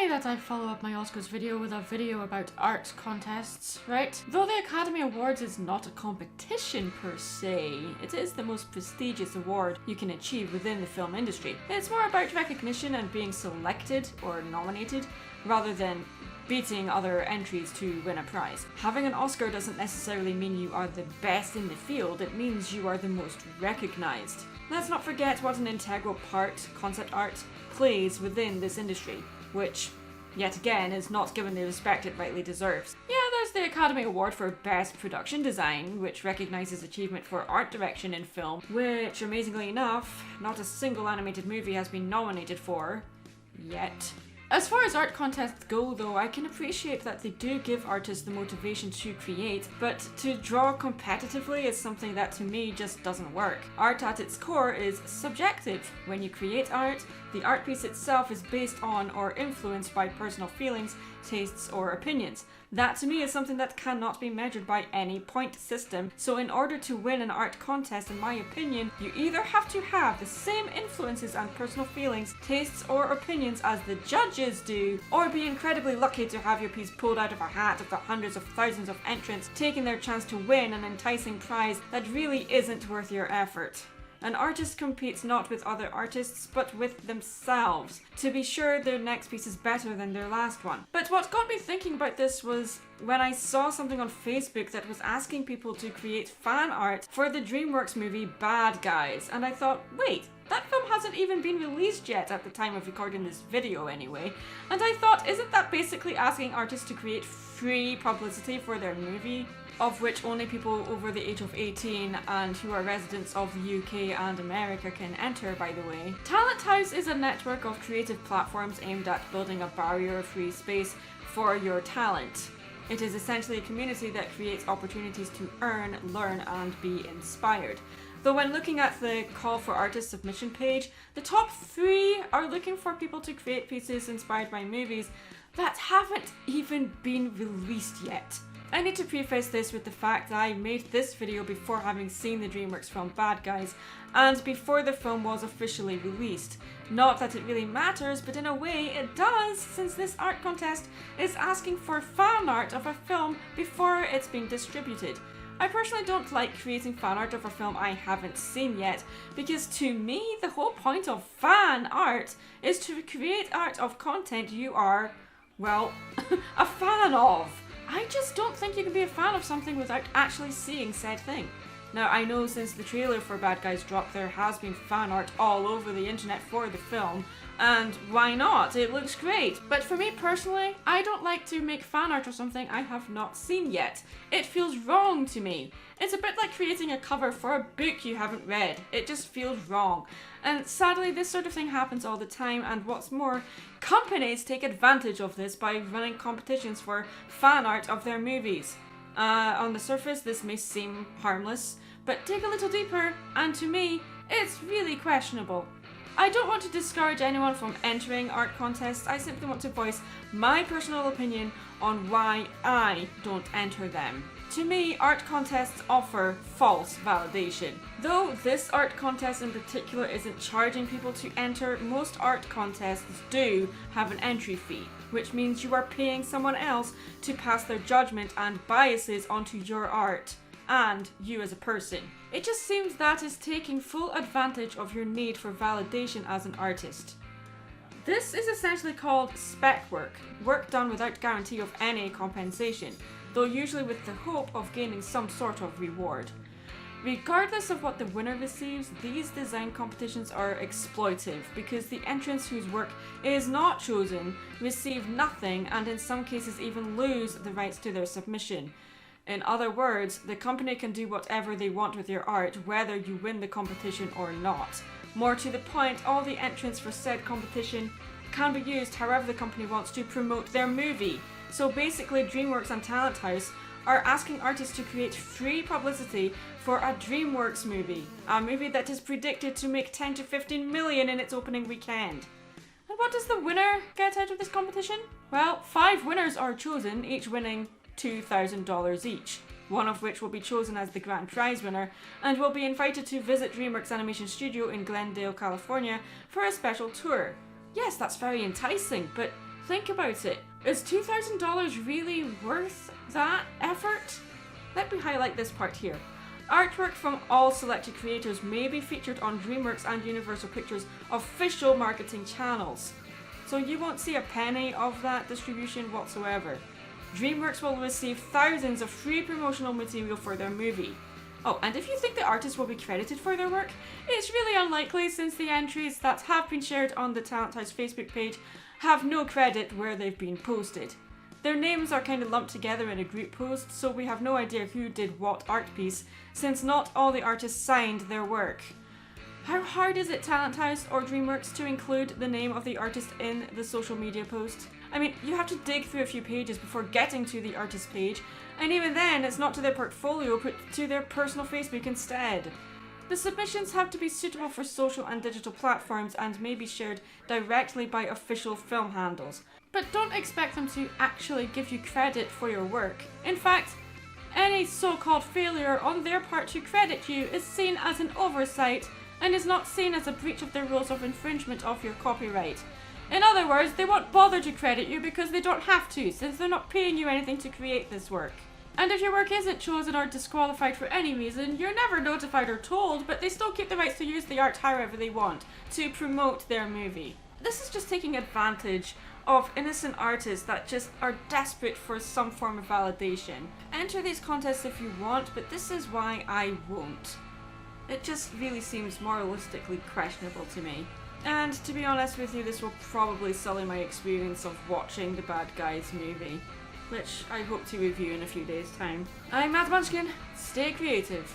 funny that I follow up my Oscars video with a video about art contests, right? Though the Academy Awards is not a competition per se, it is the most prestigious award you can achieve within the film industry. It's more about recognition and being selected or nominated, rather than beating other entries to win a prize. Having an Oscar doesn't necessarily mean you are the best in the field, it means you are the most recognized. Let's not forget what an integral part concept art plays within this industry, which, yet again, is not given the respect it rightly deserves. Yeah, there's the Academy Award for Best Production Design, which recognises achievement for art direction in film, which, amazingly enough, not a single animated movie has been nominated for, yet. As far as art contests go though, I can appreciate that they do give artists the motivation to create, but to draw competitively is something that to me just doesn't work. Art at its core is subjective. When you create art, the art piece itself is based on or influenced by personal feelings, tastes, or opinions. That to me is something that cannot be measured by any point system, so in order to win an art contest, in my opinion, you either have to have the same influences and personal feelings, tastes, or opinions as the judges do, or be incredibly lucky to have your piece pulled out of a hat of the hundreds of thousands of entrants taking their chance to win an enticing prize that really isn't worth your effort. An artist competes not with other artists, but with themselves, to be sure their next piece is better than their last one. But what got me thinking about this was when I saw something on Facebook that was asking people to create fan art for the DreamWorks movie Bad Guys, and I thought, wait, that film hasn't even been released yet at the time of recording this video anyway, and I thought, isn't that basically asking artists to create free publicity for their movie? Of which only people over the age of 18 and who are residents of the UK and America can enter, by the way. Talent House is a network of creative platforms aimed at building a barrier-free space for your talent. It is essentially a community that creates opportunities to earn, learn, and be inspired. Though when looking at the call for artist submission page, the top 3 are looking for people to create pieces inspired by movies that haven't even been released yet. I need to preface this with the fact that I made this video before having seen the DreamWorks film Bad Guys, and before the film was officially released. Not that it really matters, but in a way it does, since this art contest is asking for fan art of a film before it's been distributed. I personally don't like creating fan art of a film I haven't seen yet, because to me the whole point of fan art is to create art of content you are, well, a fan of. I just don't think you can be a fan of something without actually seeing said thing. Now, I know since the trailer for Bad Guys dropped, there has been fan art all over the internet for the film, and why not? It looks great. But for me personally, I don't like to make fan art of something I have not seen yet. It feels wrong to me. It's a bit like creating a cover for a book you haven't read. It just feels wrong. And sadly, this sort of thing happens all the time, and what's more, companies take advantage of this by running competitions for fan art of their movies. On the surface, this may seem harmless, but dig a little deeper, and to me, it's really questionable. I don't want to discourage anyone from entering art contests, I simply want to voice my personal opinion on why I don't enter them. To me, art contests offer false validation. Though this art contest in particular isn't charging people to enter, most art contests do have an entry fee, which means you are paying someone else to pass their judgment and biases onto your art and you as a person. It just seems that is taking full advantage of your need for validation as an artist. This is essentially called spec work, work done without guarantee of any compensation, though usually with the hope of gaining some sort of reward. Regardless of what the winner receives, these design competitions are exploitive because the entrants whose work is not chosen receive nothing and in some cases even lose the rights to their submission. In other words, the company can do whatever they want with your art whether you win the competition or not. More to the point, all the entrants for said competition can be used however the company wants to promote their movie. So basically DreamWorks and Talent House are asking artists to create free publicity for a DreamWorks movie. A movie that is predicted to make 10 to 15 million in its opening weekend. And what does the winner get out of this competition? Well, 5 winners are chosen, each winning $2,000 each. One of which will be chosen as the grand prize winner and will be invited to visit DreamWorks Animation Studio in Glendale, California for a special tour. Yes, that's very enticing, but Think about it. Is $2,000 really worth that effort? Let me highlight this part here. Artwork from all selected creators may be featured on DreamWorks and Universal Pictures' official marketing channels. So you won't see a penny of that distribution whatsoever. DreamWorks will receive thousands of free promotional material for their movie. Oh, and if you think the artists will be credited for their work, it's really unlikely since the entries that have been shared on the Talent House Facebook page have no credit where they've been posted. Their names are kind of lumped together in a group post, so we have no idea who did what art piece, since not all the artists signed their work. How hard is it, Talent House or DreamWorks, to include the name of the artist in the social media post? I mean, you have to dig through a few pages before getting to the artist page, and even then it's not to their portfolio but to their personal Facebook instead. The submissions have to be suitable for social and digital platforms and may be shared directly by official film handles. But don't expect them to actually give you credit for your work. In fact, any so-called failure on their part to credit you is seen as an oversight and is not seen as a breach of their rules of infringement of your copyright. In other words, they won't bother to credit you because they don't have to, since they're not paying you anything to create this work. And if your work isn't chosen or disqualified for any reason, you're never notified or told, but they still keep the rights to use the art however they want, to promote their movie. This is just taking advantage of innocent artists that just are desperate for some form of validation. Enter these contests if you want, but this is why I won't. It just really seems moralistically questionable to me. And to be honest with you, this will probably sully my experience of watching the Bad Guys movie, which I hope to review in a few days' time. I'm Mad Munchkin, stay creative.